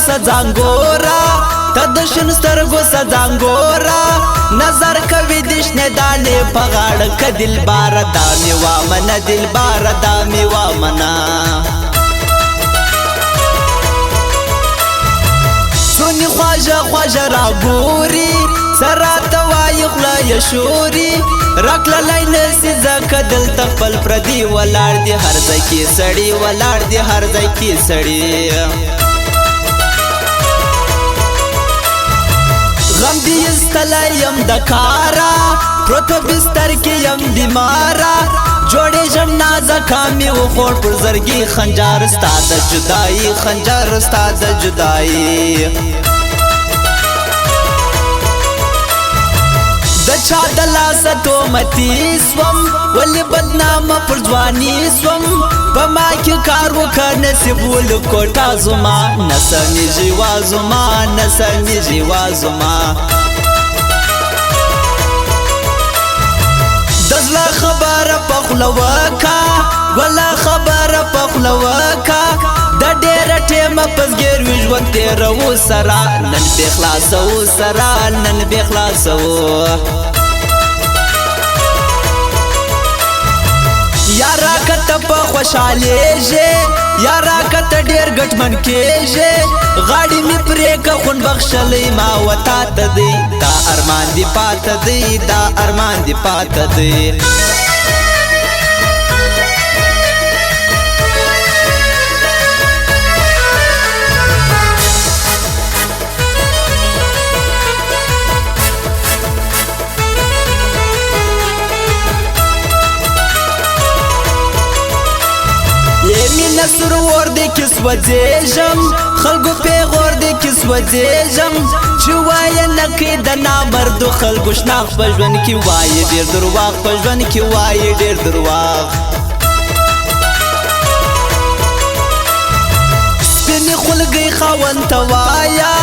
سزانګورا تدشن سترګو سزانګورا نظر کوي دشنه دانه پغاړ ک دل بار دامي وامن دل بار دامي وامنا سونی خواجه خواجه را ګوري سرات وای خلا یشوري رکل لاین سی زک دل تخپل پردي ولار دي هر ځای کې سړی ولار دي هر ځای کې سړی غم دی استلایم د کارا پروت بستر کې یم بیمارا جوړې جم نازکا می و خور پر زرګي خنجر استاد جدائی خنجر استاد جدائی چا دلا ستو متی سوم ولی بدنام پر ځواني سوم پما کې کار وکړ نصیب ول کوټا زما نسمي جیوا زما نسمي جیوا زما دزلا خبر پخلوکا ولا خبر پخلوکا د ډېر ټیم پسګر وژوند تیر و سرا نن به خلاصو سرا نن به خلاصو یارا کت په خوشاله ژه یارا کت ډېر ګټمن کېژه غاړي می پرې کا خون بخښلې ما وتا ته دی دا ارمان دی پات دی دا ارمان دی پات دی نصر ور دې کس وځم خلکو پیغور دې کس وځم چې وای نه کې د نامرد خلکو شناخ پژون کې وای ډېر درواغ پژون کې وای ډېر درواغ سپینې خلګي خاون توایا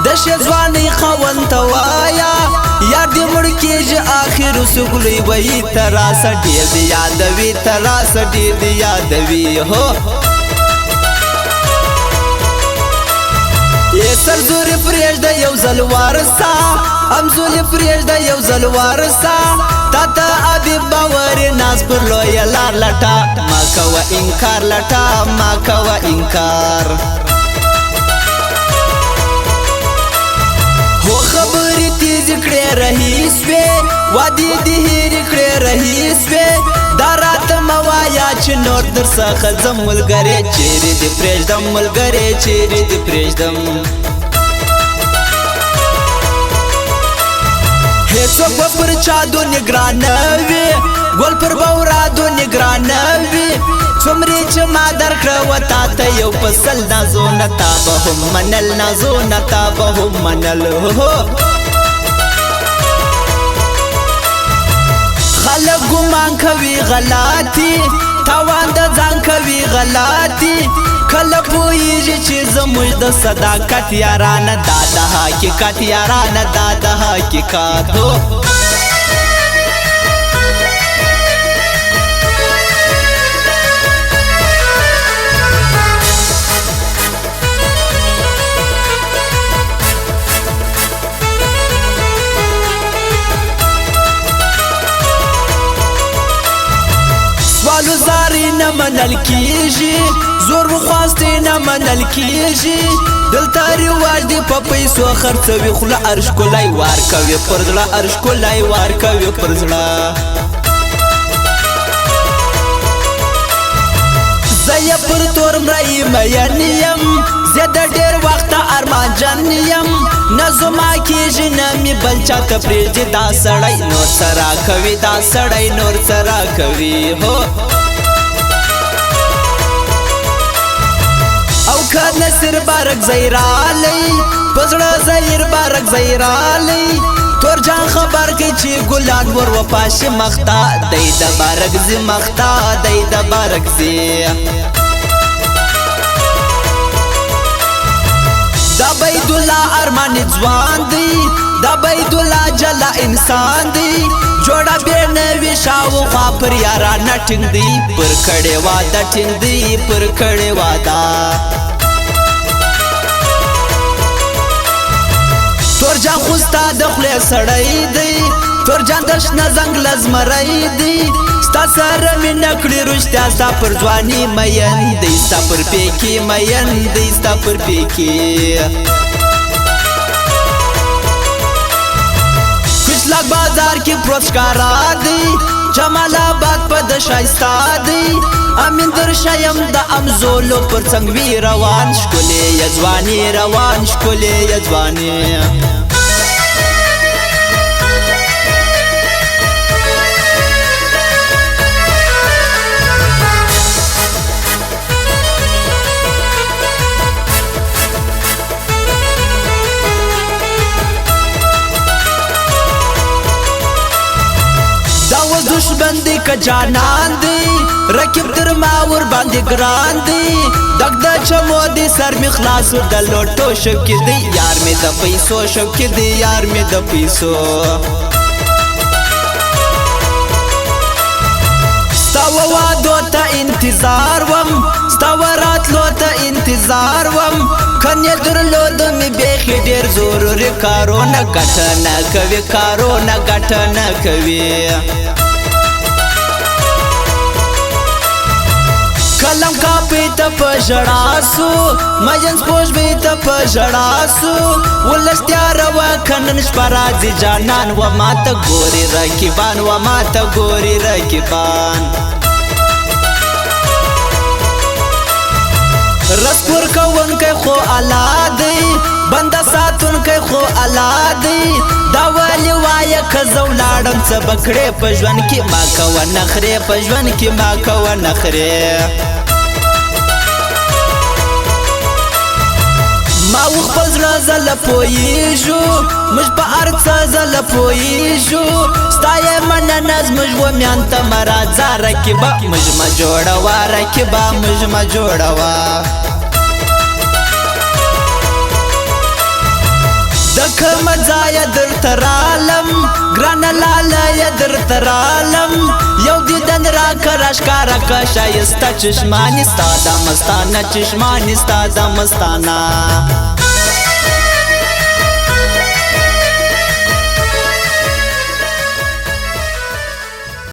د شزوانې خاون توایا یار دې مړ کېږي اخر سګلې وای تراس ډېر دی یادوي تراس ډېر دی یادوي هو سر زور پریش د یو ځل وارسا ام زول پریش د یو ځل وارسا تا ته ابي باور ناز پر لوی لار لټا ما کوا انکار لټا ما کوا انکار هو خبرې تیز کړې رهیس وې وادي دې هېر کړې رهیس وې دارات موایا چې نور در څخه زم ملګری چیرې دې پرېږدم ملګری چیرې دې پرېږدم هیڅوک به پر چا دو نگران وي ګل پر بورا دو نگران وي څومره چې ما درکړه وتا ته یو فصل نازو نتا به هم منل نازو نتا به هم منل خلق ګمان کوي غلطي تاوان د ځان کوي غلطي کله پوهیږي چې زموږ د صداقت یارانه دا د حقیقت یارانه دا د حقیقت هو سوالو زاری نه منل کیږي زور خواسته نه منل کیږي دلته رواج دی په پیسو خرڅوي خله ارش کولای وار کوي پر ځړه ارش کولای وار کوي پر ځړه زیا پر تور مړی مېنیم زیاده ډېر وخت ارمان جنیم نظما کیږي نه می بل چاته پرېږدي دا سړی نور سره کوي دا سړی نور سره کوي هو او که نصر بارک زیرالی پزړه زیر بارک زیرالی تور جان خبر کې چې ګلان ور وپاش مختا دای د بارک زی مختا دای د بارک زی دا بيد الله ارمان ځوان دی دا بيد الله جلا انسان دی جوړه به نوي شاو خوا پر یارا نټنګ دی پر کړه واده ټینګ دی پر کړه واده تورجان خوستا د خولې سړی دی تورجان د شنه زنګ لزمری دی ستا سره مینه کړې رښتیا ستا پر ځواني مین دی ستا پر پیکې مین دی ستا پر پیکې کشلاک بازار کې پروت ښکارا دی جمال آباد په د شایستا دی امین در شایم د امزولو پر څنګ وی روان ښکلې یځواني روان ښکلې یځواني دشمن دی که جانان دی رکب تر ما ور باندې ګران دی دغ د چمو دی سر می خلاص د لوټو شو کې دی یار می د پیسو شو کې دی یار می د پیسو ستاو وادو ته انتظار وم ستاو راتلو ته انتظار وم کنه درلود می بیخي ډیر ضروري کارونه ګټه نه کوي کارونه ګټه نه کوي کلم کاپی ته په ژړا سو مجن سپوږ به ته په ژړا سو ولستیا روا کنن شپه راځي جانان و ماته ګوري رکیبان و ماته ګوري رکیبان رسپور کوونکی خو الله دی بنده ساتونکی خو الله دی دا ولې وایه که زه ولاړم څه به کړې په ژوند کې ما کوه نخرې په ژوند کې ما کوه نخرې ما و خپل زړه زله پوهېږو موږ په هر څه زله پوهېږو ستا یې مننه زموږ ومیان ته مه راځه رکیبه موږ مه جوړوه رکیبه موږ مه جوړوه د کومه ځایه درته رالم ګرانه لالیه درته رالم یو دیدن راکه راښکاره که ښایسته چشمانې ستا د مستانه چشمانې ستا د مستانه